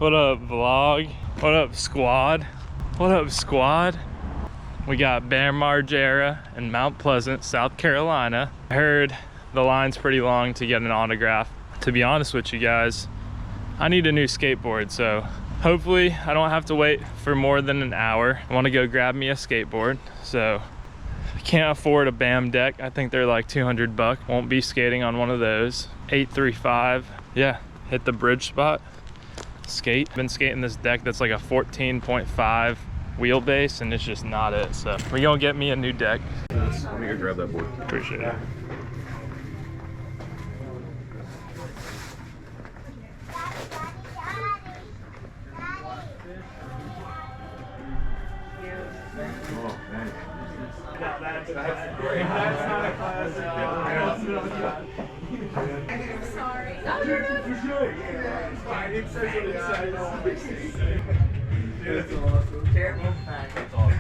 What up, vlog? What up, squad? What up, squad? We got Bam Margera in Mt.Pleasant, South Carolina. I heard the line's pretty long to get an autograph. To be honest with you guys, I need a new skateboard, so hopefully I don't have to wait for more than an hour. I want to go grab me a skateboard, so I can't afford a Bam deck. I think they're like 200 bucks. Won't be skating on one of those. 835. Yeah, hit the bridge spot. Skate. Been skating this deck that's like a 14.5 wheelbase, and it's just not it. So we gonna get me a new deck. Let me go grab that board. Appreciate it. Sorry. That's awesome. Terrible. That's awesome.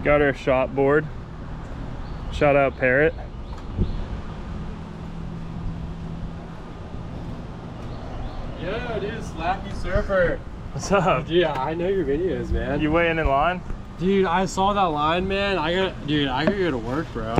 Got our shot board. Shout out Parrot. Yeah, dude, Slappy Surfer. What's up? Dude, I know your videos, man. You waiting in line? Dude, I saw that line, man. I gotta go to work, bro.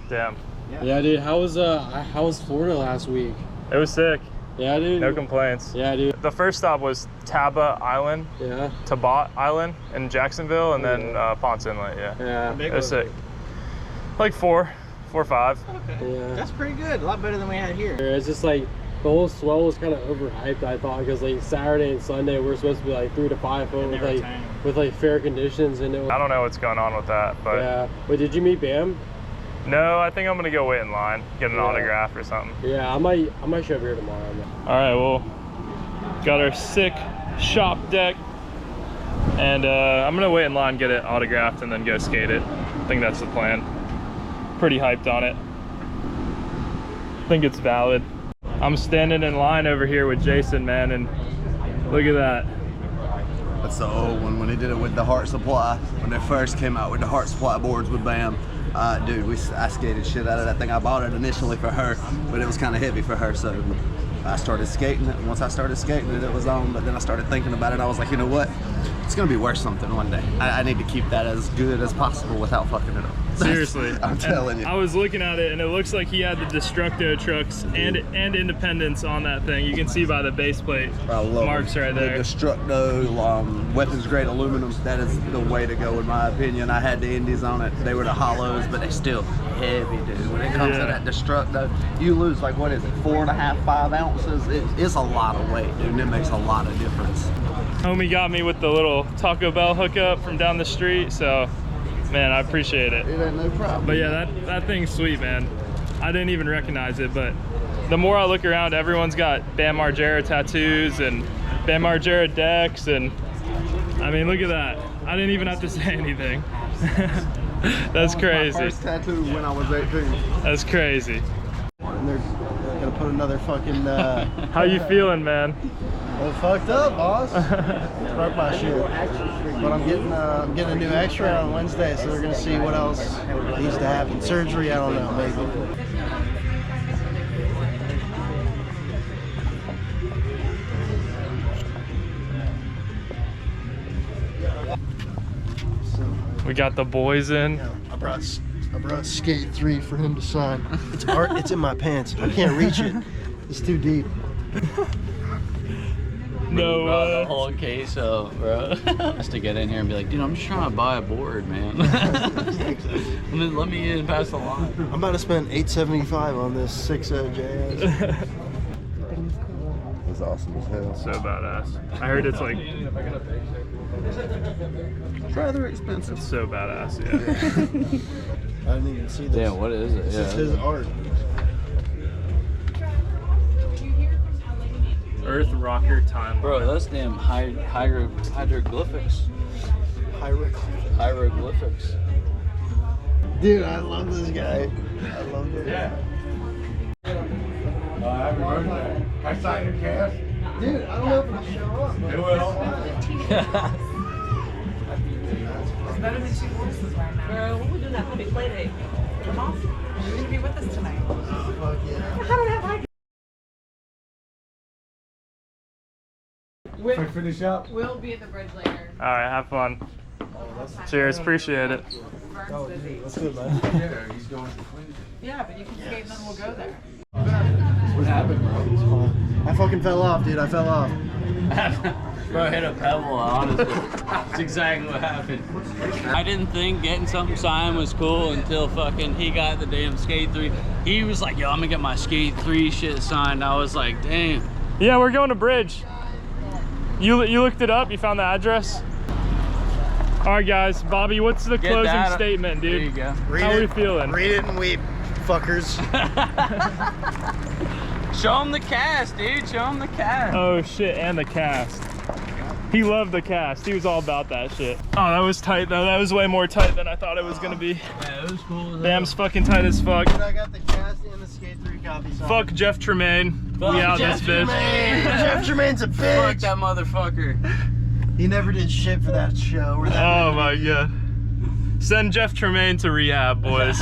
Damn. Yeah, dude. How was Florida last week? It was sick. Yeah, dude. No complaints. Yeah, dude. The first stop was Taba Island, Yeah. Tabat Island in Jacksonville, and then Ponce Inlet. Yeah. Yeah. It was sick. Like 4 or 5. Okay. Yeah. That's pretty good. A lot better than we had here. It's just like the whole swell was kind of overhyped, I thought, because like Saturday and Sunday we're supposed to be like 3 to 5 foot with like fair conditions, and it was, I don't know what's going on with that, but yeah. Wait, did you meet Bam? no, I think I'm gonna go wait in line, get an autograph or something. Yeah, I might show up here tomorrow. All right, well, got our sick shop deck, and I'm gonna wait in line, get it autographed, and then go skate it. I think that's the plan. Pretty hyped on it. I think it's valid. I'm standing in line over here with Jason, man, and look at that. That's the old one, when they did it with the Heart Supply, when they first came out with the Heart Supply boards with Bam. Dude, I skated shit out of that thing. I bought it initially for her, but it was kind of heavy for her, so I started skating it. Once I started skating it, it was on, but then I started thinking about it. I was like, you know what? It's gonna be worth something one day. I need to keep that as good as possible without fucking it up. Seriously. I'm telling you. I was looking at it, and it looks like he had the Destructo trucks and Independence on that thing. You can see by the base plate marks right there. The Destructo weapons grade aluminum, that is the way to go in my opinion. I had the Indies on it. They were the hollows, but they're still heavy, dude. When it comes to that Destructo, you lose like, what is it, 4.5, 5 ounces? It's a lot of weight, dude, and it makes a lot of difference. Homie got me with the little Taco Bell hookup from down the street, so man, I appreciate it. It ain't no problem. But yeah, that thing's sweet, man. I didn't even recognize it, but the more I look around, everyone's got Bam Margera tattoos and Bam Margera decks, and I mean, look at that. I didn't even have to say anything. That's crazy. My first tattoo when I was 18. That's crazy. And they're gonna put another fucking How you feeling, man? well, fucked up, boss. Broke my shit. But I'm getting a new X-ray on Wednesday, so they're gonna see what else needs to happen. Surgery, I don't know, maybe. We got the boys in. I brought Skate 3 for him to sign. It's art. It's in my pants. I can't reach it. It's too deep. No the whole case of, bro. Just to get in here and be like, dude, I'm just trying to buy a board, man. And then let me in past the line. I'm about to spend $875 on this 6.0 Jazz. It's awesome as hell. So badass. I heard it's like, It's rather expensive. it's so badass, yeah. I didn't even see this. Yeah, what is it? This is his art. Earth Rocker Timeline. Bro, that's damn hieroglyphics. Hieroglyphics. Dude, I love this guy. I love it. Happy birthday. I signed your cast. Dude, I don't know if it'll show up. It will. It's better than 2 horses right now. Bro, what we doing that happy play date? Come on. You're going to be with us tonight. Fuck yeah. If I finish up. We'll be at the bridge later. All right, have fun. Cheers, appreciate it. Vern's busy. That's good, man. Yeah, he's going to Queen. Yeah, but you can skate and then we'll go there. What happened, bro? I fucking fell off, dude. I fell off. Bro hit a pebble, honestly. That's exactly what happened. I didn't think getting something signed was cool until fucking he got the damn skate 3. He was like, yo, I'm gonna get my skate 3 shit signed. I was like, damn. Yeah, we're going to Bridge. You looked it up? You found the address? All right, guys. Bobby, what's the closing statement, dude? There you go. How are we feeling? Read it and weep, fuckers. Show him the cast, dude. Show him the cast. Oh shit, and the cast. He loved the cast. He was all about that shit. Oh, that was tight though. That was way more tight than I thought it was gonna be. Yeah, it was cool. Bam's fucking tight as fuck. I got the cast and the skate 3 copy signed. Fuck Jeff Tremaine. Fuck We out Jeff this bitch. Jeff Tremaine's a bitch. Fuck that motherfucker. He never did shit for that show. Or that Oh my god. Send Jeff Tremaine to rehab, boys.